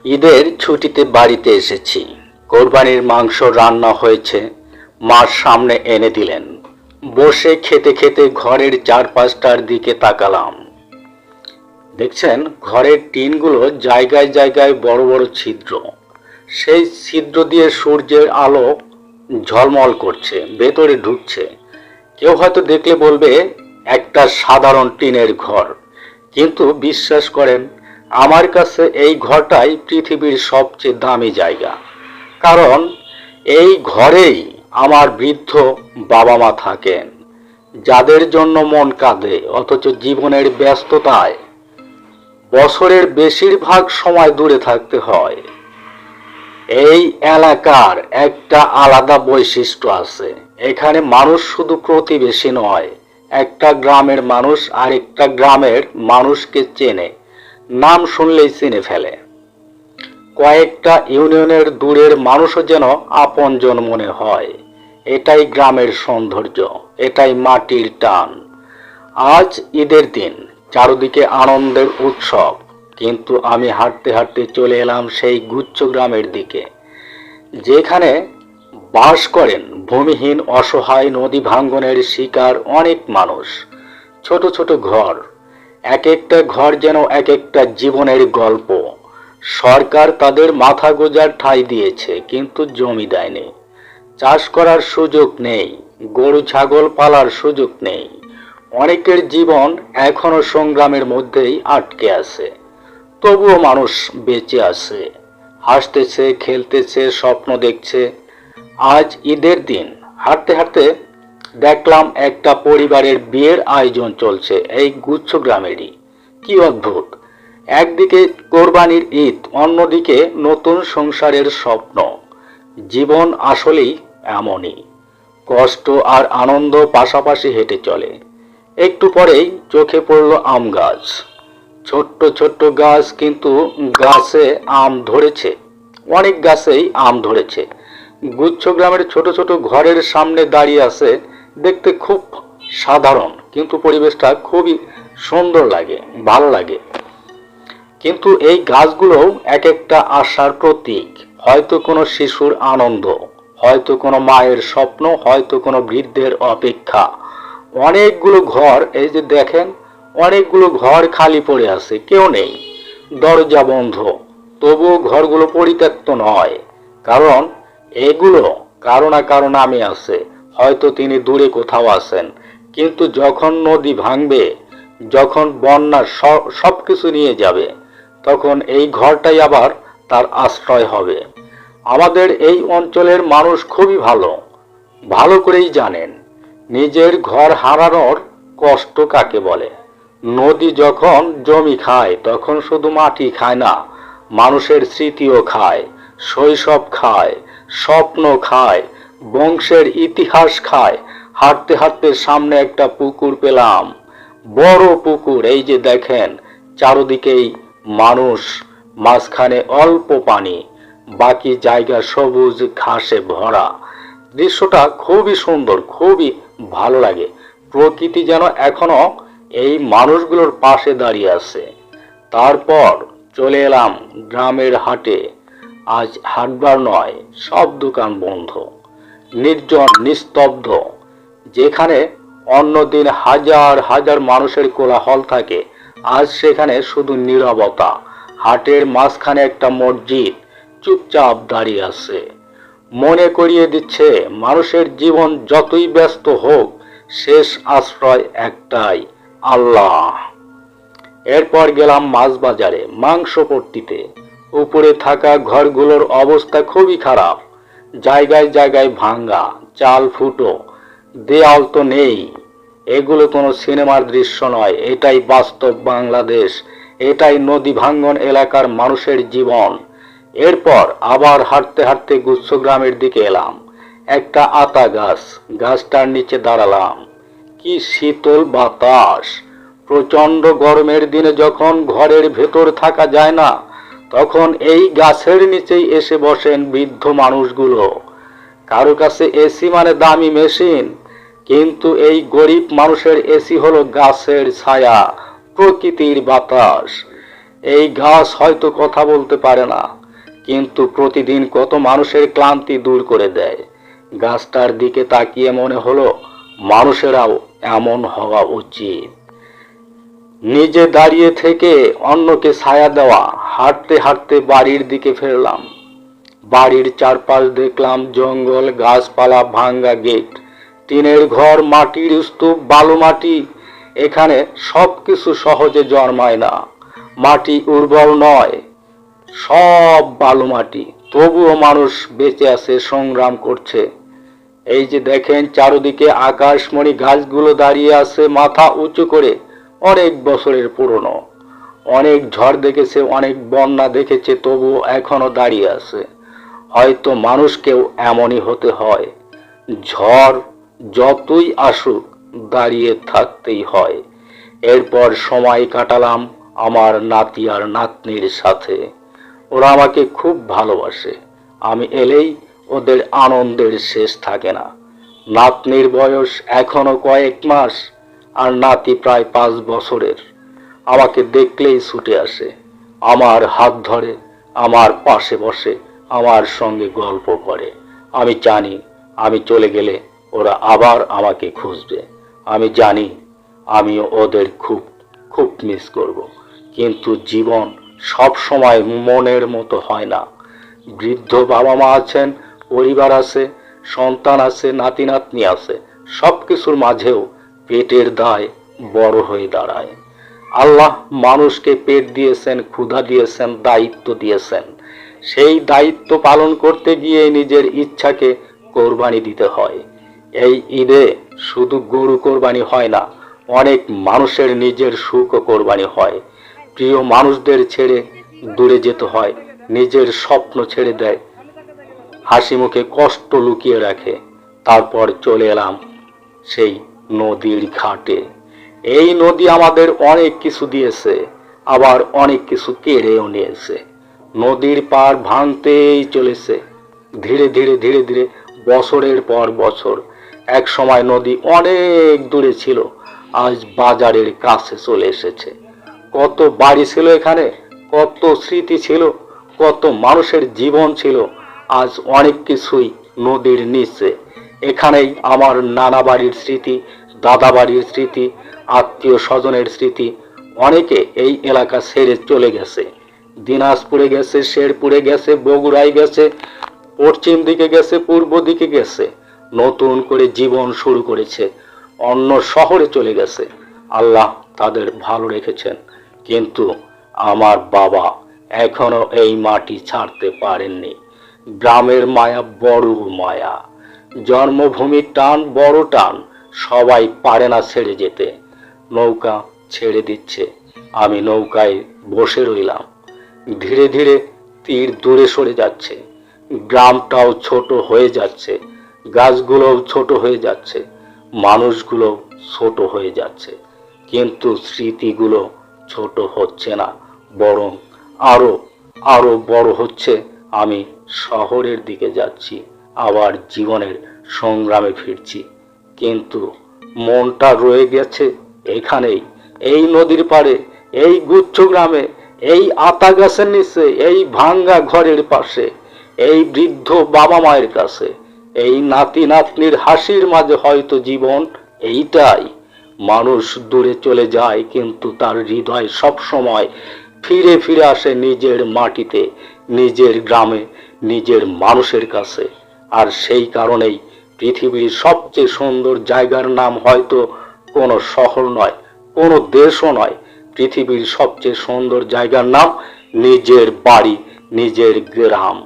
ঈদের ছুটিতে বাড়িতে এসেছি। কোরবানির মাংস রান্না হয়েছে, মার সামনে এনে দিলেন। বসে খেতে খেতে ঘরের চারপাশটার দিকে তাকালাম। দেখছেন, ঘরের টিনগুলো জায়গায় জায়গায় বড় বড় ছিদ্র। সেই ছিদ্র দিয়ে সূর্যের আলো ঝলমল করছে, ভেতরে ঢুকছে। কেউ হয়তো দেখলে বলবে একটা সাধারণ টিনের ঘর, কিন্তু বিশ্বাস করেন, আমার কাছে এই ঘরটাই পৃথিবীর সবচেয়ে দামি জায়গা। কারণ এই ঘরেই আমার বৃদ্ধ বাবা মা থাকেন, যাদের জন্য মন কাঁদে, অথচ জীবনের ব্যস্ততায় বছরের বেশিরভাগ সময় দূরে থাকতে হয়। এই এলাকার একটা আলাদা বৈশিষ্ট্য আছে। এখানে মানুষ শুধু প্রতিবেশী নয়, একটা গ্রামের মানুষ আরেকটা গ্রামের মানুষকে চেনে, নাম শুনলেই চিনে ফেলে। কয়েকটা ইউনিয়নের দূরের মানুষও যেন আপনজন মনে হয়। এটাই গ্রামের সৌন্দর্য, এটাই মাটির টান। আজ ঈদের দিন, চারদিকে আনন্দের উৎসব, কিন্তু আমি হাঁটতে হাঁটতে চলে এলাম সেই গুচ্ছ গ্রামের দিকে, যেখানে বাস করেন ভূমিহীন অসহায় নদী ভাঙ্গনের শিকার অনেক মানুষ। ছোট ছোট ঘর, এক একটা ঘর যেন এক একটা জীবনের গল্প। সরকার তাদের মাথা গোঁজার ঠাঁই দিয়েছে, কিন্তু জমি দেয়নি, চাষ করার সুযোগ নেই, গরু ছাগল পালার সুযোগ নেই। অনেকের জীবন এখনো সংগ্রামের মধ্যেই আটকে আছে, তবুও মানুষ বেঁচে আছে, হাসতেছে, খেলতেছে, স্বপ্ন দেখছে। আজ ঈদের দিন হাঁটতে হাঁটতে দেখলাম একটা পরিবারের বিয়ের আয়োজন চলছে এই গুচ্ছ গ্রামেরই। কি অদ্ভুত! একদিকে কোরবানির ঈদ, অন্যদিকে নতুন সংসারের স্বপ্ন। জীবন আসলেই এমনই, কষ্ট আর আনন্দ পাশাপাশি হেঁটে চলে। একটু পরেই চোখে পড়ল আম গাছ। ছোট্ট ছোট্ট গাছ, কিন্তু গাছে আম ধরেছে, অনেক গাছেই আম ধরেছে। গুচ্ছ গ্রামের ছোট ছোট ঘরের সামনে দাঁড়িয়ে আছে। দেখতে খুব সাধারণ, কিন্তু পরিবেশটা খুবই সুন্দর লাগে, ভালো লাগে। কিন্তু এই গাছগুলোও এক একটা আশার প্রতীক। হয়তো কোনো শিশুর আনন্দ, হয়তো কোনো মায়ের স্বপ্ন, হয়তো কোনো বৃদ্ধের অপেক্ষা। অনেকগুলো ঘর, এই যে দেখেন, অনেকগুলো ঘর খালি পড়ে আছে, কেউ নেই, দরজা বন্ধ। তবুও ঘরগুলো পরিত্যক্ত নয়, কারণ এগুলো কারো না কারো নামে আছে। হয়তো তিনি দূরে কোথাও আছেন, কিন্তু যখন নদী ভাঙবে, যখন বন্যা সবকিছু নিয়ে যাবে, তখন এই ঘরটাই আবার তার আশ্রয় হবে। আমাদের এই অঞ্চলের মানুষ খুবই ভালো, ভালো করেই জানেন নিজের ঘর হারানোর কষ্ট কাকে বলে। নদী যখন জমি খায়, তখন শুধু মাটি খায় না, মানুষের স্মৃতিও খায়, শৈশব খায়, স্বপ্ন খায়, বংশের ইতিহাস খায়। হাঁটতে হাঁটতে সামনে একটা পুকুর পেলাম, বড় পুকুর। এই যে দেখেন, চারদিকেই মানুষ, মাঝখানে অল্প পানি, বাকি জায়গা সবুজ ঘাসে ভরা। দৃশ্যটা খুবই সুন্দর, খুবই ভালো লাগে। প্রকৃতি যেন এখনো এই মানুষগুলোর পাশে দাঁড়িয়ে আছে। তারপর চলে এলাম গ্রামের হাটে। আজ হাটবার নয়, সব দোকান বন্ধ, নির্জন, নিস্তব্ধ। যেখানে অন্যদিন হাজার হাজার মানুষের কোলাহল থাকে, আজ সেখানে শুধু নীরবতা। হাটের মাঝখানে একটা মসজিদ চুপচাপ দাঁড়িয়ে আছে, মনে করিয়ে দিচ্ছে মানুষের জীবন যতই ব্যস্ত হোক, শেষ আশ্রয় একটাই, আল্লাহ। এরপর গেলাম মাছ বাজারে মাংস পট্টিতে। উপরে থাকা ঘরগুলোর অবস্থা খুবই খারাপ, জায়গায় জায়গায় ভাঙ্গা, চাল ফুটো, দেয়াল তো নেই। এগুলো কোনো সিনেমার দৃশ্য নয়, এটাই বাস্তব বাংলাদেশ, এটাই নদী ভাঙ্গন এলাকার মানুষের জীবন। এরপর আবার হাঁটতে হাঁটতে গুচ্ছ গ্রামের দিকে এলাম। একটা আতা গাছ, গাছটার নিচে দাঁড়ালাম। কি শীতল বাতাস! প্রচন্ড গরমের দিনে যখন ঘরের ভেতর থাকা যায় না, তখন এই গাছের নিচেই এসে বসেন বৃদ্ধ মানুষগুলো। কারো কাছে এসি মানে দামি মেশিন, কিন্তু এই গরিব মানুষের এসি হলো গাছের ছায়া, প্রকৃতির বাতাস। এই গাছ হয়তো কথা বলতে পারে না, কিন্তু প্রতিদিন কত মানুষের ক্লান্তি দূর করে দেয়। গাছটার দিকে তাকিয়ে মনে হলো মানুষেরাও এমন হওয়া উচিত। নিজে দাঁড়িয়ে থেকে অন্যকে ছায়া দেওয়া। হাঁটতে হাঁটতে বাড়ির দিকে ফিরলাম। বাড়ির চারপাশ দেখলাম জঙ্গল, গাছপালা, ভাঙ্গা গেট, টিনের ঘর, মাটির স্তূপ, বালু মাটি। এখানে সবকিছু সহজে জন্মায় না। মাটি উর্বর নয়, সব বালু মাটি। তবুও মানুষ বেঁচে আছে, সংগ্রাম করছে। এই যে দেখেন চারদিকে আকাশমণি গাছগুলো দাঁড়িয়ে আছে মাথা উঁচু করে, অনেক বছরের পুরনো। অনেক ঝড় দেখেছে, অনেক বন্যা দেখেছে, তবুও এখনো দাঁড়িয়ে আছে। হয়তো মানুষকেও এমনই হতে হয়। ঝড় যতই আসুক দাঁড়িয়ে থাকতেই হয়। এরপর সময় কাটালাম আমার নাতি আর নাতনির সাথে। ওরা আমাকে খুব ভালোবাসে। আমি এলেই ওদের আনন্দের শেষ থাকে না। নাতনির বয়স এখনো কয়েক মাস, আর নাতি প্রায় 5 বছরের। আমাকে দেখলেই ছুটে আসে, আমার হাত ধরে, আমার পাশে বসে, আমার সঙ্গে গল্প করে। আমি জানি আমি চলে গেলে ওরা আবার আমাকে খুঁজবে। আমি জানি আমিও ওদের খুব খুব মিস করব। কিন্তু জীবন সব সময় মনের মতো হয় না। বৃদ্ধ বাবা মা আছেন, পরিবার আছে, সন্তান আছে, নাতি নাতনি আছে। সব কিছুর মাঝেও পেটের দায় বড় হয়ে দাঁড়ায়। আল্লাহ মানুষকে পেট দিয়েছেন, ক্ষুধা দিয়েছেন, দায়িত্ব দিয়েছেন। সেই দায়িত্ব পালন করতে গিয়ে নিজের ইচ্ছাকে কোরবানি দিতে হয়। এই ঈদে শুধু গরু কোরবানি হয় না, অনেক মানুষের নিজের সুখও কোরবানি হয়। প্রিয় মানুষদের ছেড়ে দূরে যেতে হয়, নিজের স্বপ্ন ছেড়ে দেয়, হাসি মুখে কষ্ট লুকিয়ে রাখে। তারপর চলে এলাম সেই নদীর ঘাটে। এই নদী আমাদের অনেক কিছু দিয়েছে, আবার অনেক কিছু কেড়েও নিয়েছে। নদীর পার ভাঙতেই চলেছে, ধীরে ধীরে ধীরে ধীরে, বছরের পর বছর। এক সময় নদী অনেক দূরে ছিল, আজ বাজারের কাছে চলে এসেছে। কত বাড়ি ছিল এখানে, কত স্মৃতি ছিল, কত মানুষের জীবন ছিল, আজ অনেক কিছুই নদীর নিচে। এখানেই আমার নানা বাড়ির স্মৃতি, দাদা বাড়ির স্মৃতি, আত্মীয় স্বজনের স্মৃতি। অনেকে এই এলাকা ছেড়ে চলে গেছে, দিনাজপুরে গেছে, শেরপুরে গেছে, বগুড়ায় গেছে, পশ্চিম দিকে গেছে, পূর্ব দিকে গেছে, নতুন করে জীবন শুরু করেছে, অন্য শহরে চলে গেছে। আল্লাহ তাদের ভালো রেখেছেন, কিন্তু আমার বাবা এখনো এই মাটি ছাড়তে পারেননি। গ্রামের মায়া বড় মায়া, জন্মভূমির টান বড় টান, সবাই পারে না ছেড়ে যেতে। নৌকা ছেড়ে দিচ্ছে, আমি নৌকায় বসে রইলাম। ধীরে ধীরে তীর দূরে সরে যাচ্ছে, গ্রামটাও ছোট হয়ে যাচ্ছে, গাছগুলোও ছোট হয়ে যাচ্ছে, মানুষগুলো ছোট হয়ে যাচ্ছে, কিন্তু স্মৃতিগুলো ছোট হচ্ছে না, বরং আরো আরো বড় হচ্ছে। আমি শহরের দিকে যাচ্ছি, আবার জীবনের সংগ্রামে ফিরছি, কিন্তু মনটা রয়ে গেছে এখানেই, এই নদীর পাড়ে, এই গুচ্ছ গ্রামে, এই আতা গাছের নিচে, এই ভাঙ্গা ঘরের পাশে, এই বৃদ্ধ বাবা মায়ের কাছে, এই নাতি নাতনির হাসির মাঝে। হয়তো জীবন এইটাই। মানুষ দূরে চলে যায়, কিন্তু তার হৃদয় সব সময় ফিরে ফিরে আসে নিজের মাটিতে, নিজের গ্রামে, নিজের মানুষের কাছে। আর সেই কারণেই পৃথিবীর সবচেয়ে সুন্দর জায়গার নাম হয়তো কোনো শহর নয়, কোনো দেশও নয়। পৃথিবীর সবচেয়ে সুন্দর জায়গার নাম নিজের বাড়ি, নিজের গ্রাম।